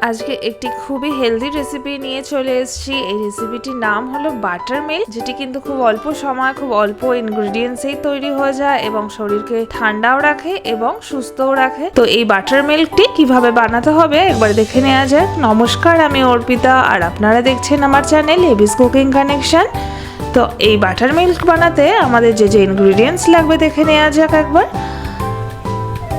আজকে একটি খুবই হেলদি রেসিপি নিয়ে চলে এসেছি। এই রেসিপিটির নাম হলো বাটার মিল্ক, যেটি কিন্তু খুব অল্প সময় খুব অল্প ইনগ্রেডিয়েন্টসেই তৈরি হয়ে যায় এবং শরীরকে ঠান্ডাও রাখে এবং সুস্থও রাখে। তো এই বাটার মিল্কটি কিভাবে বানাতে হবে একবার দেখে নেওয়া যাক। নমস্কার, আমি অর্পিতা আর আপনারা দেখছেন আমার চ্যানেল এবিস কুকিং কানেকশন। তো এই বাটার মিল্ক বানাতে আমাদের যে ইনগ্রেডিয়েন্টস লাগবে দেখে নেওয়া যাক একবার।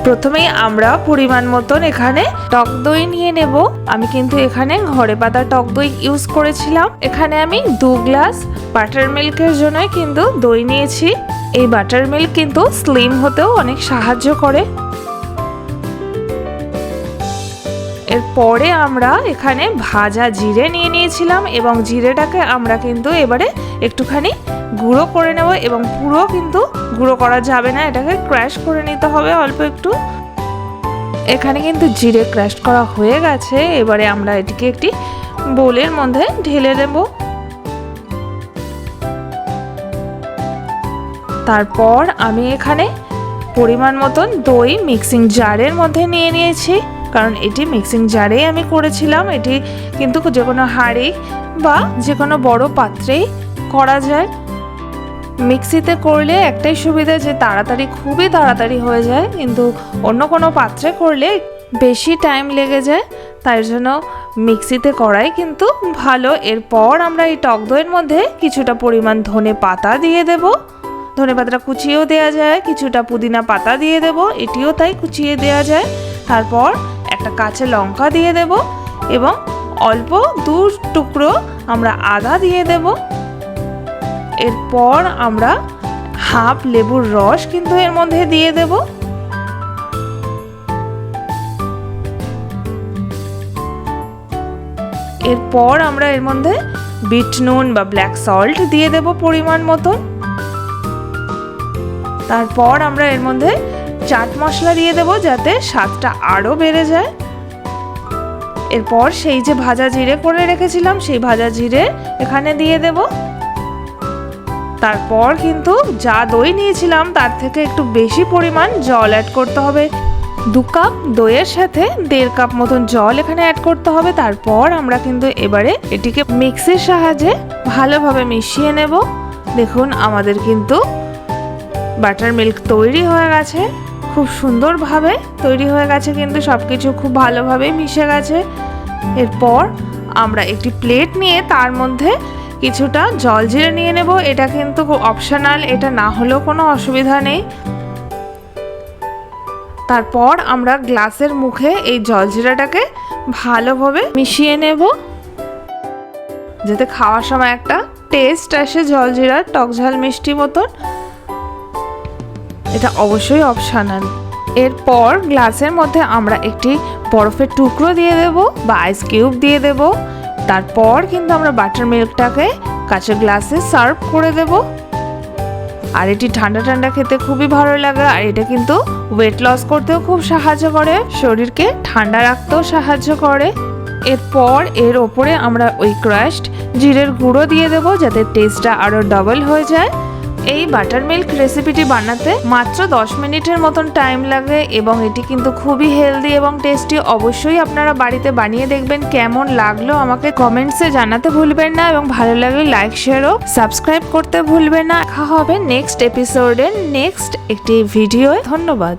প্রথমেই আমরা পরিমাণ মতন এখানে টক দই নিয়ে নেব। আমি কিন্তু এখানে ঘরে পাতা টক দই ইউজ করেছিলাম। এখানে আমি 2 গ্লাস বাটার মিল্কের জন্যই কিন্তু দই নিয়েছি। এই বাটার মিল্ক কিন্তু স্লিম হতেও অনেক সাহায্য করে। এরপরে আমরা এখানে ভাজা জিরে নিয়ে নিয়েছিলাম এবং জিরেটাকে আমরা কিন্তু এবারে একটুখানি গুঁড়ো করে নেব এবং পুরো কিন্তু গুঁড়ো করা যাবে না, এটাকে ক্র্যাশ করে নিতে হবে অল্প একটু। এখানে কিন্তু জিরে ক্র্যাশ করা হয়ে গেছে। এবারে আমরা এটিকে একটি বোলের মধ্যে ঢেলে দেব। তারপর আমি এখানে পরিমাণ মতন দই মিক্সিং জারের মধ্যে নিয়ে নিয়েছি, কারণ এটি মিক্সিং জারেই আমি করেছিলাম। এটি কিন্তু যে কোনো হাঁড়ি বা যে কোনো বড় পাত্রেই করা যায়। মিক্সিতে করলে একটাই সুবিধা যে খুবই তাড়াতাড়ি হয়ে যায়, কিন্তু অন্য কোনো পাত্রে করলে বেশি টাইম লেগে যায়, তাই জন্য মিক্সিতে করাই কিন্তু ভালো। এরপর আমরা এই টক দইয়ের মধ্যে কিছুটা পরিমাণ ধনে পাতা দিয়ে দেব। ধনে পাতাটা কুচিয়েও দেওয়া যায়, কিছুটা পুদিনা পাতা দিয়ে দেব, এটিও তাই কুচিয়ে দেওয়া যায়। তারপর একটা কাঁচা লঙ্কা দিয়ে দেব এবং অল্প 2 টুকরো আমরা আদা দিয়ে দেব। এরপর আমরা হাফ লেবুর রস কিন্তু এর মধ্যে দিয়ে দেব। এরপর আমরা এর মধ্যে বিট নুন বা ব্ল্যাক সল্ট দিয়ে দেব পরিমাণ মতন। তারপর আমরা এর মধ্যে চাট মশলা দিয়ে দেব যাতে স্বাদটা আরো বেড়ে যায়। এরপর সেই যে ভাজা জিরে করে রেখেছিলাম সেই ভাজা জিরে এখানে দিয়ে দেব। তারপর কিন্তু যা দই নিয়েছিলাম তার থেকে একটু বেশি পরিমাণ জল অ্যাড করতে হবে। 2 কাপ দইয়ের সাথে 1.5 কাপ মতন জল এখানে অ্যাড করতে হবে। তারপর আমরা কিন্তু এবারে এটিকে মিক্সির সাহায্যে ভালোভাবে মিশিয়ে নেব। দেখুন আমাদের কিন্তু বাটার মিল্ক তৈরি হয়ে গেছে, খুব সুন্দরভাবে তৈরি হয়ে গেছে, কিন্তু সবকিছু খুব ভালোভাবে মিশে গেছে। এরপর আমরা একটি প্লেট নিয়ে তার মধ্যে কিছুটা জল জিরে নিয়ে নেব। এটা কিন্তু অপশনাল, এটা না হলেও কোনো অসুবিধা নেই। তারপর আমরা গ্লাসের মুখে এই জল জিরাটাকে ভালোভাবে মিশিয়ে নেব যাতে খাওয়ার সময় একটা টেস্ট আসে জল জিরার, টক ঝাল মিষ্টি মতন। এটা অবশ্যই অপশনাল। এরপর গ্লাসের মধ্যে আমরা একটি বরফের টুকরো দিয়ে দেব বা আইস কিউব দিয়ে দেব। তারপর কিন্তু আমরা বাটার মিল্কটাকে কাঁচের গ্লাসে সার্ভ করে দেব। আর এটি ঠান্ডা ঠান্ডা খেতে খুবই ভালো লাগে। আর এটা কিন্তু ওয়েট লস করতেও খুব সাহায্য করে, শরীরকে ঠান্ডা রাখতেও সাহায্য করে। এরপর এর ওপরে আমরা ওই ক্রাশড জিরের গুঁড়ো দিয়ে দেব যাতে টেস্টটা আরো ডাবল হয়ে যায়। এই বাটার মিল্ক রেসিপিটি বানাতে মাত্র 10 মিনিটের মতন টাইম লাগে এবং এটি কিন্তু খুবই হেলদি এবং টেস্টি। অবশ্যই আপনারা বাড়িতে বানিয়ে দেখবেন। কেমন লাগলো আমাকে কমেন্টসে জানাতে ভুলবেন না এবং ভালো লাগলে লাইক শেয়ার ও সাবস্ক্রাইব করতে ভুলবেন না। দেখা হবে নেক্সট এপিসোডে নেক্সট একটি ভিডিও। ধন্যবাদ।